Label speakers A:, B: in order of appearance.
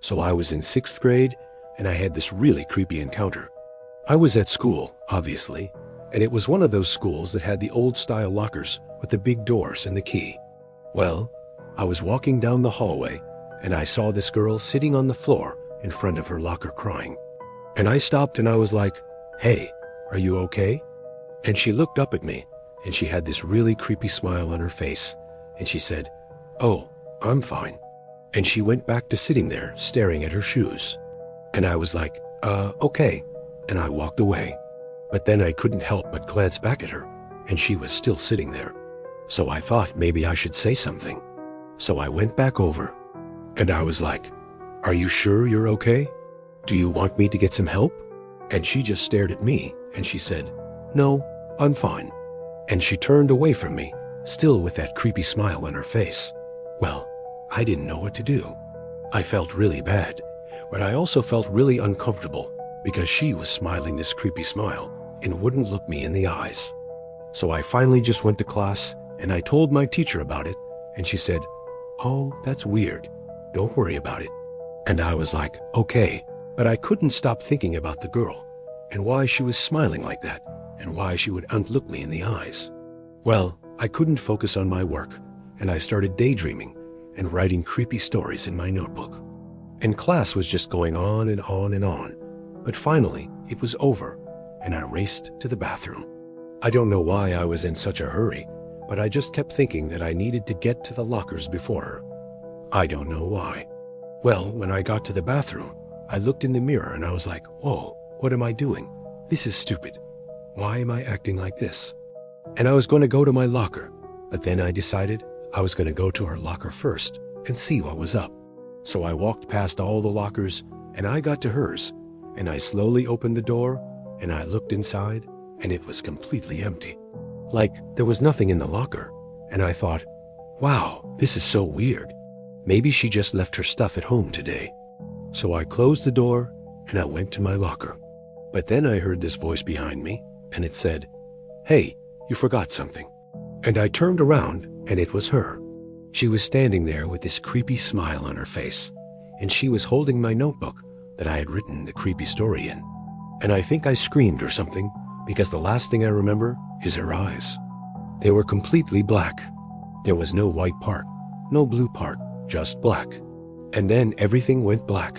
A: So I was in 6th grade, and I had this really creepy encounter. I was at school, obviously, and it was one of those schools that had the old-style lockers with the big doors and the key. Well, I was walking down the hallway, and I saw this girl sitting on the floor in front of her locker crying. And I stopped and I was like, "Hey, are you okay?" And she looked up at me, and she had this really creepy smile on her face, and she said, "Oh, I'm fine." And she went back to sitting there staring at her shoes. And I was like, okay. And I walked away. But then I couldn't help but glance back at her, and she was still sitting there. So I thought maybe I should say something. So I went back over, and I was like, "Are you sure you're okay? Do you want me to get some help?" And she just stared at me, and she said, "No, I'm fine." And she turned away from me, still with that creepy smile on her face. Well, I didn't know what to do. I felt really bad, but I also felt really uncomfortable because she was smiling this creepy smile and wouldn't look me in the eyes. So I finally just went to class and I told my teacher about it, and she said, "Oh, that's weird. Don't worry about it." And I was like, okay, but I couldn't stop thinking about the girl and why she was smiling like that and why she would look me in the eyes. Well, I couldn't focus on my work, and I started daydreaming and writing creepy stories in my notebook. And class was just going on and on and on. But finally, it was over, and I raced to the bathroom. I don't know why I was in such a hurry, but I just kept thinking that I needed to get to the lockers before her. I don't know why. Well, when I got to the bathroom, I looked in the mirror and I was like, whoa, what am I doing? This is stupid. Why am I acting like this? And I was going to go to my locker, but then I decided I was going to go to her locker first and see what was up. So I walked past all the lockers and I got to hers, and I slowly opened the door and I looked inside, and it was completely empty. Like there was nothing in the locker. And I thought, wow, this is so weird. Maybe she just left her stuff at home today. So I closed the door and I went to my locker. But then I heard this voice behind me, and it said, "Hey, you forgot something." And I turned around, and it was her. She was standing there with this creepy smile on her face, and she was holding my notebook that I had written the creepy story in. And I think I screamed or something, because the last thing I remember is her eyes. They were completely black. There was no white part, no blue part, just black. And then everything went black.